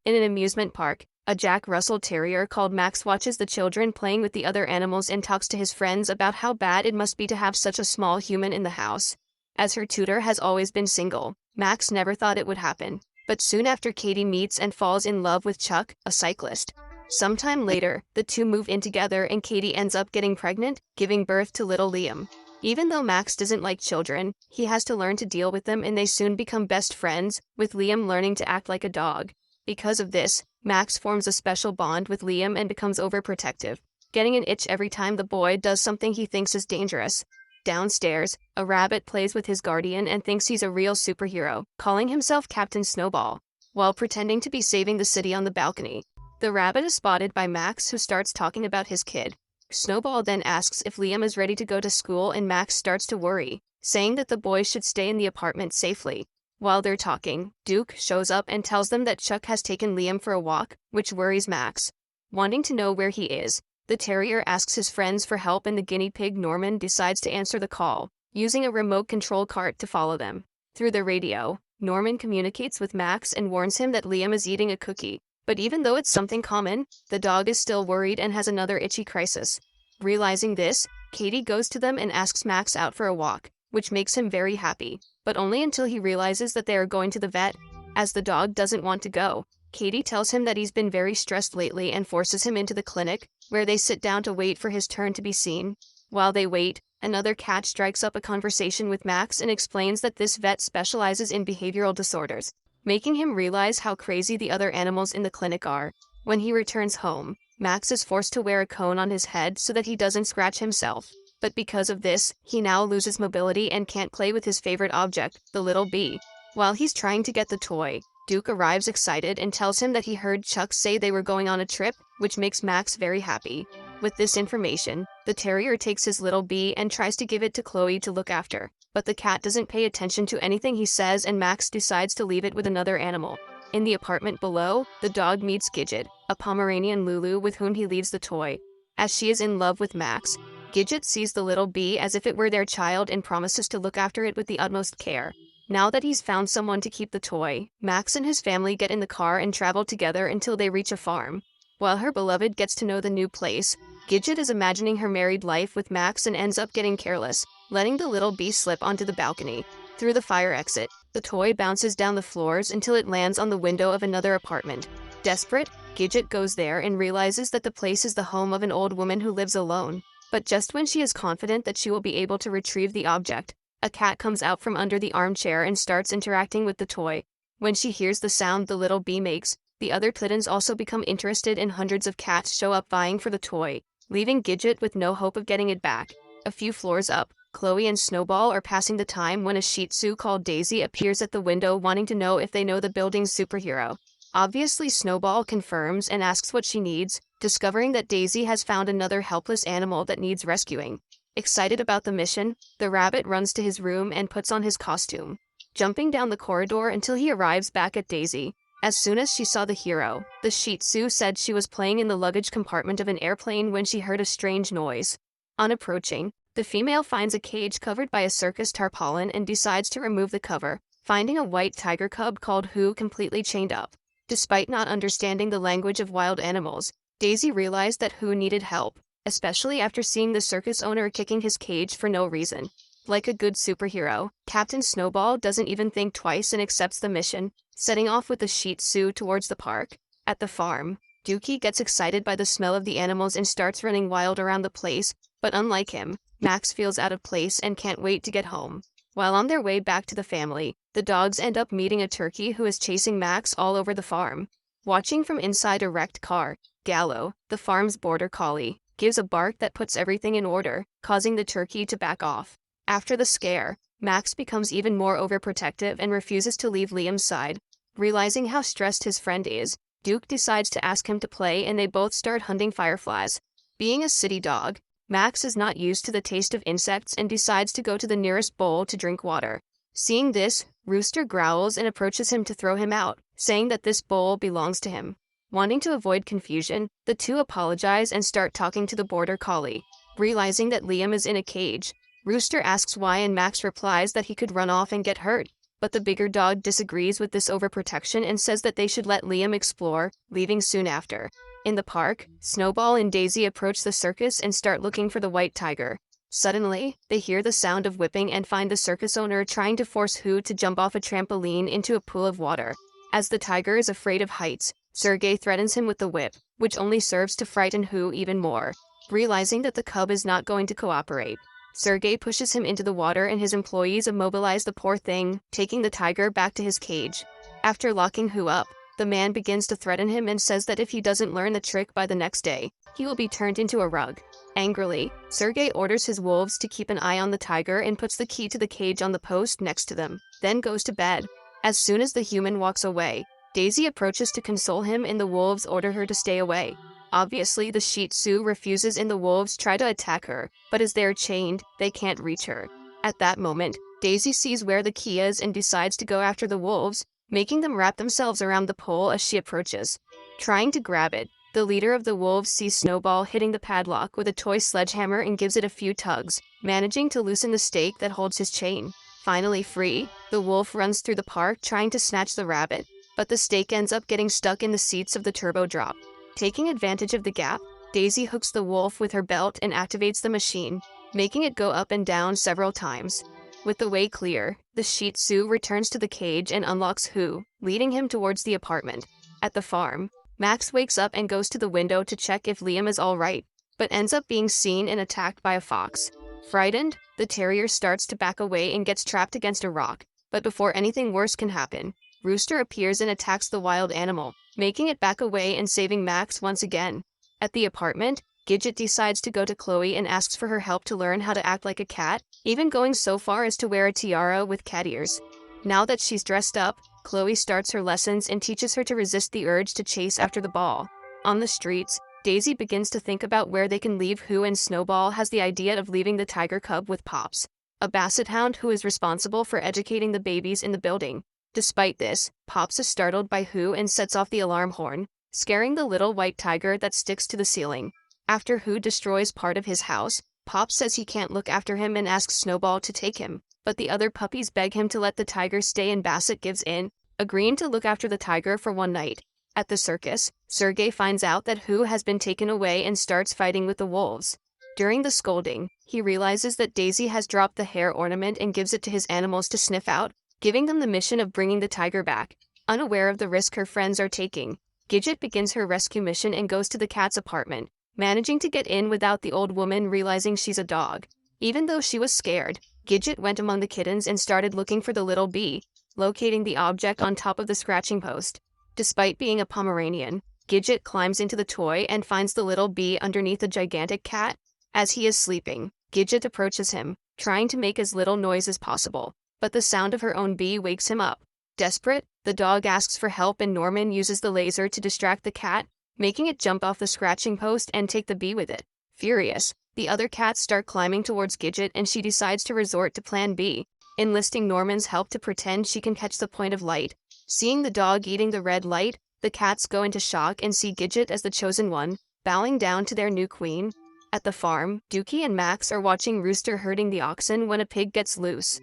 In an amusement park, a Jack Russell Terrier called Max watches the children playing with the other animals and talks to his friends about how bad it must be to have such a small human in the house. As her tutor has always been single, Max never thought it would happen. But soon after, Katie meets and falls in love with Chuck, a cyclist. Sometime later, the two move in together and Katie ends up getting pregnant, giving birth to little Liam. Even though Max doesn't like children, he has to learn to deal with them and they soon become best friends, with Liam learning to act like a dog. Because of this, Max forms a special bond with Liam and becomes overprotective, getting an itch every time the boy does something he thinks is dangerous. Downstairs, a rabbit plays with his guardian and thinks he's a real superhero, calling himself Captain Snowball, while pretending to be saving the city on the balcony. The rabbit is spotted by Max, who starts talking about his kid. Snowball then asks if Liam is ready to go to school and Max starts to worry, saying that the boys should stay in the apartment safely. While they're talking, Duke shows up and tells them that Chuck has taken Liam for a walk, which worries Max. Wanting to know where he is, the terrier asks his friends for help and the guinea pig Norman decides to answer the call, using a remote control cart to follow them. Through the radio, Norman communicates with Max and warns him that Liam is eating a cookie. But even though it's something common, the dog is still worried and has another itchy crisis. Realizing this, Katie goes to them and asks Max out for a walk, which makes him very happy, but only until he realizes that they are going to the vet. As the dog doesn't want to go, Katie tells him that he's been very stressed lately and forces him into the clinic, where they sit down to wait for his turn to be seen. While they wait, another cat strikes up a conversation with Max and explains that this vet specializes in behavioral disorders, making him realize how crazy the other animals in the clinic are. When he returns home, Max is forced to wear a cone on his head so that he doesn't scratch himself. But because of this, he now loses mobility and can't play with his favorite object, the little bee. While he's trying to get the toy, Duke arrives excited and tells him that he heard Chuck say they were going on a trip, which makes Max very happy. With this information, the terrier takes his little bee and tries to give it to Chloe to look after, but the cat doesn't pay attention to anything he says and Max decides to leave it with another animal. In the apartment below, the dog meets Gidget, a Pomeranian Lulu with whom he leaves the toy. As she is in love with Max, Gidget sees the little bee as if it were their child and promises to look after it with the utmost care. Now that he's found someone to keep the toy, Max and his family get in the car and travel together until they reach a farm. While her beloved gets to know the new place, Gidget is imagining her married life with Max and ends up getting careless, letting the little bee slip onto the balcony. Through the fire exit, the toy bounces down the floors until it lands on the window of another apartment. Desperate, Gidget goes there and realizes that the place is the home of an old woman who lives alone. But just when she is confident that she will be able to retrieve the object, a cat comes out from under the armchair and starts interacting with the toy. When she hears the sound the little bee makes, the other kittens also become interested and hundreds of cats show up vying for the toy, leaving Gidget with no hope of getting it back. A few floors up, Chloe and Snowball are passing the time when a Shih Tzu called Daisy appears at the window wanting to know if they know the building's superhero. Obviously, Snowball confirms and asks what she needs, discovering that Daisy has found another helpless animal that needs rescuing. Excited about the mission, the rabbit runs to his room and puts on his costume, jumping down the corridor until he arrives back at Daisy. As soon as she saw the hero, the Shih Tzu said she was playing in the luggage compartment of an airplane when she heard a strange noise. On approaching, the female finds a cage covered by a circus tarpaulin and decides to remove the cover, finding a white tiger cub called Who completely chained up. Despite not understanding the language of wild animals, Daisy realized that Who needed help, especially after seeing the circus owner kicking his cage for no reason. Like a good superhero, Captain Snowball doesn't even think twice and accepts the mission, setting off with the Shih Tzu towards the park. At the farm, Dookie gets excited by the smell of the animals and starts running wild around the place, but unlike him, Max feels out of place and can't wait to get home. While on their way back to the family, the dogs end up meeting a turkey who is chasing Max all over the farm. Watching from inside a wrecked car, Gallo, the farm's border collie, gives a bark that puts everything in order, causing the turkey to back off. After the scare, Max becomes even more overprotective and refuses to leave Liam's side. Realizing how stressed his friend is, Duke decides to ask him to play and they both start hunting fireflies. Being a city dog, Max is not used to the taste of insects and decides to go to the nearest bowl to drink water. Seeing this, Rooster growls and approaches him to throw him out, saying that this bowl belongs to him. Wanting to avoid confusion, the two apologize and start talking to the border collie. Realizing that Liam is in a cage, Rooster asks why and Max replies that he could run off and get hurt. but the bigger dog disagrees with this overprotection and says that they should let Liam explore, leaving soon after. In the park, Snowball and Daisy approach the circus and start looking for the white tiger. Suddenly, they hear the sound of whipping and find the circus owner trying to force Who to jump off a trampoline into a pool of water. As the tiger is afraid of heights, Sergey threatens him with the whip, which only serves to frighten Who even more. Realizing that the cub is not going to cooperate, Sergey pushes him into the water and his employees immobilize the poor thing, taking the tiger back to his cage. After locking Who up, the man begins to threaten him and says that if he doesn't learn the trick by the next day, he will be turned into a rug. Angrily, Sergey orders his wolves to keep an eye on the tiger and puts the key to the cage on the post next to them, then goes to bed. As soon as the human walks away, Daisy approaches to console him and the wolves order her to stay away. Obviously, the Shih Tzu refuses and the wolves try to attack her, but as they're chained, they can't reach her. At that moment, Daisy sees where the key is and decides to go after the wolves, making them wrap themselves around the pole as she approaches. Trying to grab it, the leader of the wolves sees Snowball hitting the padlock with a toy sledgehammer and gives it a few tugs, managing to loosen the stake that holds his chain. Finally free, the wolf runs through the park trying to snatch the rabbit, but the stake ends up getting stuck in the seats of the turbo drop. Taking advantage of the gap, Daisy hooks the wolf with her belt and activates the machine, making it go up and down several times. With the way clear, the Shih Tzu returns to the cage and unlocks Who, leading him towards the apartment. At the farm, Max wakes up and goes to the window to check if Liam is all right, but ends up being seen and attacked by a fox. Frightened, the terrier starts to back away and gets trapped against a rock, but before anything worse can happen, Rooster appears and attacks the wild animal, making it back away and saving Max once again. At the apartment, Gidget decides to go to Chloe and asks for her help to learn how to act like a cat, even going so far as to wear a tiara with cat ears. Now that she's dressed up, Chloe starts her lessons and teaches her to resist the urge to chase after the ball. On the streets, Daisy begins to think about where they can leave Who, and Snowball has the idea of leaving the tiger cub with Pops, a basset hound who is responsible for educating the babies in the building. Despite this, Pops is startled by Who and sets off the alarm horn, scaring the little white tiger that sticks to the ceiling. After Who destroys part of his house, Pops says he can't look after him and asks Snowball to take him, but the other puppies beg him to let the tiger stay and Basset gives in, agreeing to look after the tiger for one night. At the circus, Sergey finds out that Who has been taken away and starts fighting with the wolves. During the scolding, he realizes that Daisy has dropped the hair ornament and gives it to his animals to sniff out, giving them the mission of bringing the tiger back. Unaware of the risk her friends are taking, Gidget begins her rescue mission and goes to the cat's apartment, managing to get in without the old woman realizing she's a dog. Even though she was scared, Gidget went among the kittens and started looking for the little bee, locating the object on top of the scratching post. Despite being a Pomeranian, Gidget climbs into the toy and finds the little bee underneath a gigantic cat. As he is sleeping, Gidget approaches him, trying to make as little noise as possible, but the sound of her own bee wakes him up. Desperate, the dog asks for help and Norman uses the laser to distract the cat, making it jump off the scratching post and take the bee with it. Furious, the other cats start climbing towards Gidget and she decides to resort to Plan B, enlisting Norman's help to pretend she can catch the point of light. Seeing the dog eating the red light, the cats go into shock and see Gidget as the chosen one, bowing down to their new queen. At the farm, Dookie and Max are watching Rooster herding the oxen when a pig gets loose.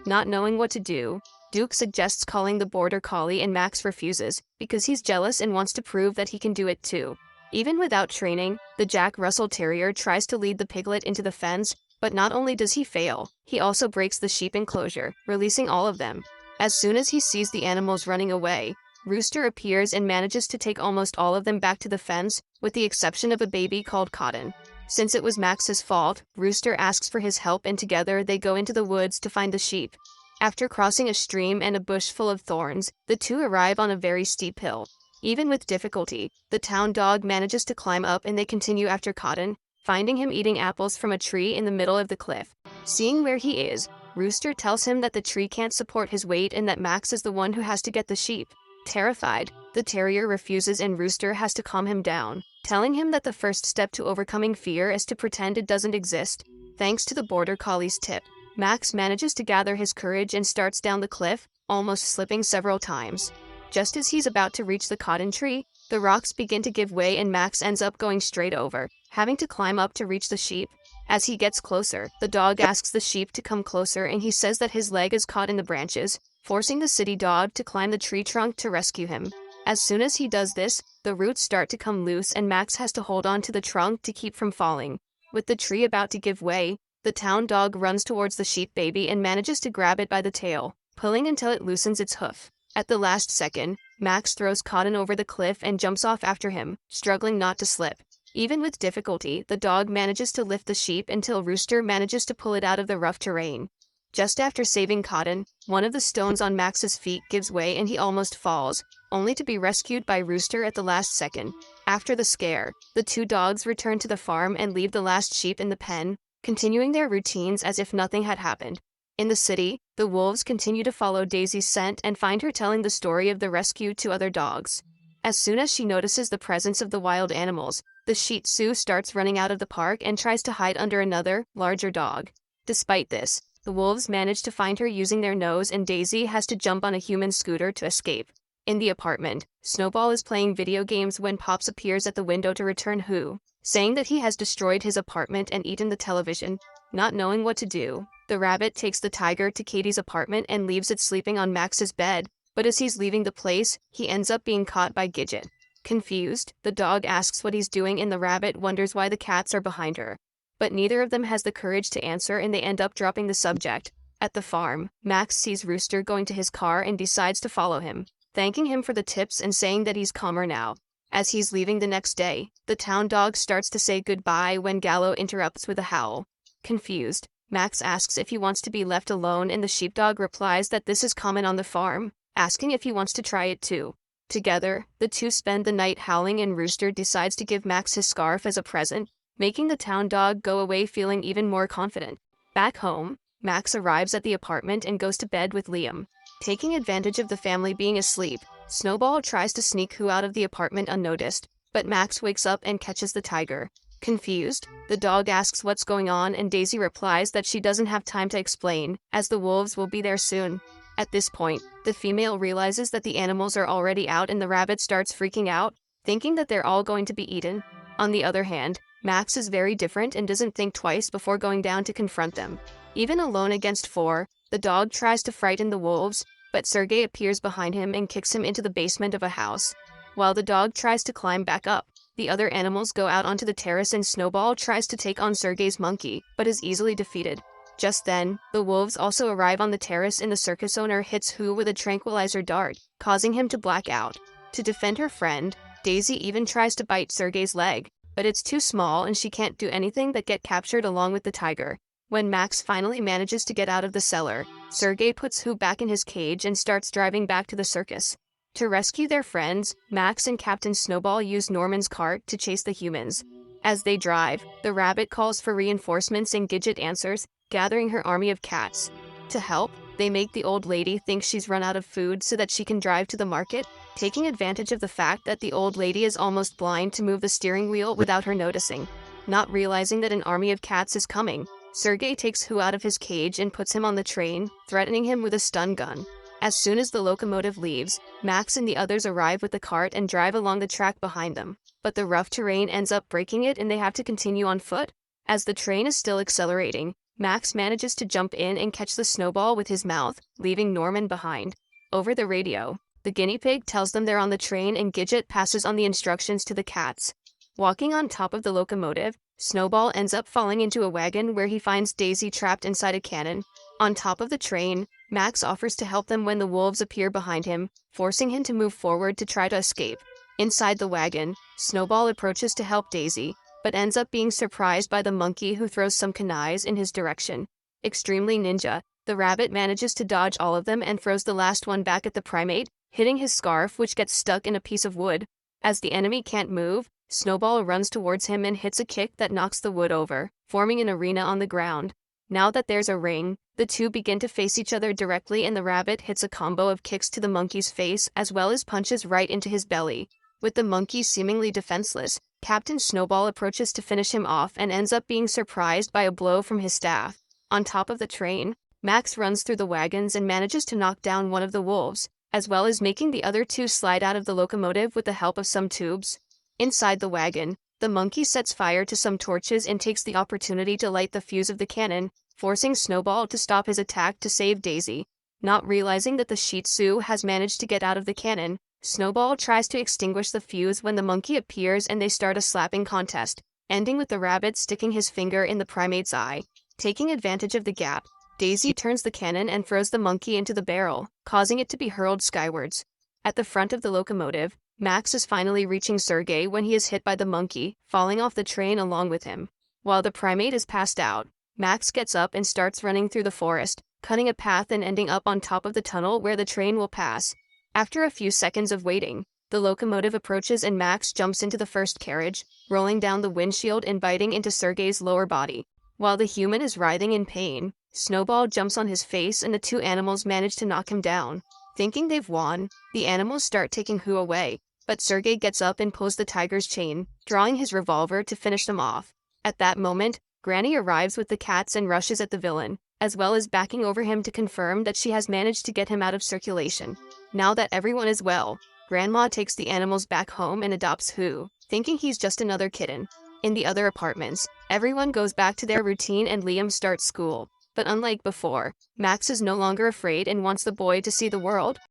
Not knowing what to do, Duke suggests calling the border collie and Max refuses, because he's jealous and wants to prove that he can do it too. Even without training, the Jack Russell Terrier tries to lead the piglet into the fence, but not only does he fail, he also breaks the sheep enclosure, releasing all of them. As soon as he sees the animals running away, Rooster appears and manages to take almost all of them back to the fence, with the exception of a baby called Cotton. Since it was Max's fault, Rooster asks for his help and together they go into the woods to find the sheep. After crossing a stream and a bush full of thorns, the two arrive on a very steep hill. Even with difficulty, the town dog manages to climb up and they continue after Cotton, finding him eating apples from a tree in the middle of the cliff. Seeing where he is, Rooster tells him that the tree can't support his weight and that Max is the one who has to get the sheep. Terrified, the terrier refuses and Rooster has to calm him down, telling him that the first step to overcoming fear is to pretend it doesn't exist. Thanks to the border collie's tip, Max manages to gather his courage and starts down the cliff, almost slipping several times. Just as he's about to reach the cotton tree, the rocks begin to give way and Max ends up going straight over, having to climb up to reach the sheep. As he gets closer, the dog asks the sheep to come closer and he says that his leg is caught in the branches, forcing the city dog to climb the tree trunk to rescue him. As soon as he does this, the roots start to come loose and Max has to hold on to the trunk to keep from falling. With the tree about to give way, the town dog runs towards the sheep baby and manages to grab it by the tail, pulling until it loosens its hoof. At the last second, Max throws Cotton over the cliff and jumps off after him, struggling not to slip. Even with difficulty, the dog manages to lift the sheep until Rooster manages to pull it out of the rough terrain. Just after saving Cotton, one of the stones on Max's feet gives way and he almost falls, only to be rescued by Rooster at the last second. After the scare, the two dogs return to the farm and leave the last sheep in the pen, continuing their routines as if nothing had happened. In the city, the wolves continue to follow Daisy's scent and find her telling the story of the rescue to other dogs. As soon as she notices the presence of the wild animals, the Shih Tzu starts running out of the park and tries to hide under another, larger dog. Despite this, the wolves manage to find her using their nose and Daisy has to jump on a human scooter to escape. In the apartment, Snowball is playing video games when Pops appears at the window to return Who, saying that he has destroyed his apartment and eaten the television. Not knowing what to do, the rabbit takes the tiger to Katie's apartment and leaves it sleeping on Max's bed, but as he's leaving the place, he ends up being caught by Gidget. Confused, the dog asks what he's doing and the rabbit wonders why the cats are behind her. But neither of them has the courage to answer and they end up dropping the subject. At the farm, Max sees Rooster going to his car and decides to follow him, thanking him for the tips and saying that he's calmer now. As he's leaving the next day, the town dog starts to say goodbye when Gallo interrupts with a howl. Confused, Max asks if he wants to be left alone and the sheepdog replies that this is common on the farm, asking if he wants to try it too. Together, the two spend the night howling and Rooster decides to give Max his scarf as a present, making the town dog go away feeling even more confident. Back home, Max arrives at the apartment and goes to bed with Liam. Taking advantage of the family being asleep, Snowball tries to sneak Who out of the apartment unnoticed, but Max wakes up and catches the tiger. Confused, the dog asks what's going on and Daisy replies that she doesn't have time to explain, as the wolves will be there soon. At this point, the female realizes that the animals are already out and the rabbit starts freaking out, thinking that they're all going to be eaten. On the other hand, Max is very different and doesn't think twice before going down to confront them. Even alone against 4, the dog tries to frighten the wolves, but Sergey appears behind him and kicks him into the basement of a house. While the dog tries to climb back up, the other animals go out onto the terrace and Snowball tries to take on Sergey's monkey, but is easily defeated. Just then, the wolves also arrive on the terrace and the circus owner hits Who with a tranquilizer dart, causing him to black out. To defend her friend, Daisy even tries to bite Sergey's leg, but it's too small and she can't do anything but get captured along with the tiger. When Max finally manages to get out of the cellar, Sergey puts Who back in his cage and starts driving back to the circus. To rescue their friends, Max and Captain Snowball use Norman's cart to chase the humans. As they drive, the rabbit calls for reinforcements and Gidget answers, gathering her army of cats. To help, they make the old lady think she's run out of food so that she can drive to the market, taking advantage of the fact that the old lady is almost blind to move the steering wheel without her noticing. Not realizing that an army of cats is coming, Sergey takes Who out of his cage and puts him on the train, threatening him with a stun gun. As soon as the locomotive leaves, Max and the others arrive with the cart and drive along the track behind them, but the rough terrain ends up breaking it and they have to continue on foot. As the train is still accelerating, Max manages to jump in and catch the Snowball with his mouth, leaving Norman behind. Over the radio, the guinea pig tells them they're on the train and Gidget passes on the instructions to the cats. Walking on top of the locomotive, Snowball ends up falling into a wagon where he finds Daisy trapped inside a cannon. On top of the train, Max offers to help them when the wolves appear behind him, forcing him to move forward to try to escape. Inside the wagon, Snowball approaches to help Daisy, but ends up being surprised by the monkey who throws some kunais in his direction. Extremely ninja, the rabbit manages to dodge all of them and throws the last one back at the primate, hitting his scarf which gets stuck in a piece of wood. As the enemy can't move, Snowball runs towards him and hits a kick that knocks the wood over, forming an arena on the ground. Now that there's a ring, the two begin to face each other directly and the rabbit hits a combo of kicks to the monkey's face as well as punches right into his belly. With the monkey seemingly defenseless, Captain Snowball approaches to finish him off and ends up being surprised by a blow from his staff. On top of the train, Max runs through the wagons and manages to knock down one of the wolves, as well as making the other two slide out of the locomotive with the help of some tubes. Inside the wagon, the monkey sets fire to some torches and takes the opportunity to light the fuse of the cannon, forcing Snowball to stop his attack to save Daisy. Not realizing that the Shih Tzu has managed to get out of the cannon, Snowball tries to extinguish the fuse when the monkey appears and they start a slapping contest, ending with the rabbit sticking his finger in the primate's eye. Taking advantage of the gap, Daisy turns the cannon and throws the monkey into the barrel, causing it to be hurled skywards. At the front of the locomotive, Max is finally reaching Sergei when he is hit by the monkey, falling off the train along with him. While the primate is passed out, Max gets up and starts running through the forest, cutting a path and ending up on top of the tunnel where the train will pass. After a few seconds of waiting, the locomotive approaches and Max jumps into the first carriage, rolling down the windshield and biting into Sergei's lower body. While the human is writhing in pain, Snowball jumps on his face and the two animals manage to knock him down. Thinking they've won, the animals start taking Hu away, but Sergei gets up and pulls the tiger's chain, drawing his revolver to finish them off. At that moment, Granny arrives with the cats and rushes at the villain, as well as backing over him to confirm that she has managed to get him out of circulation. Now that everyone is well, Grandma takes the animals back home and adopts Hu, thinking he's just another kitten. In the other apartments, everyone goes back to their routine and Liam starts school. But unlike before, Max is no longer afraid and wants the boy to see the world.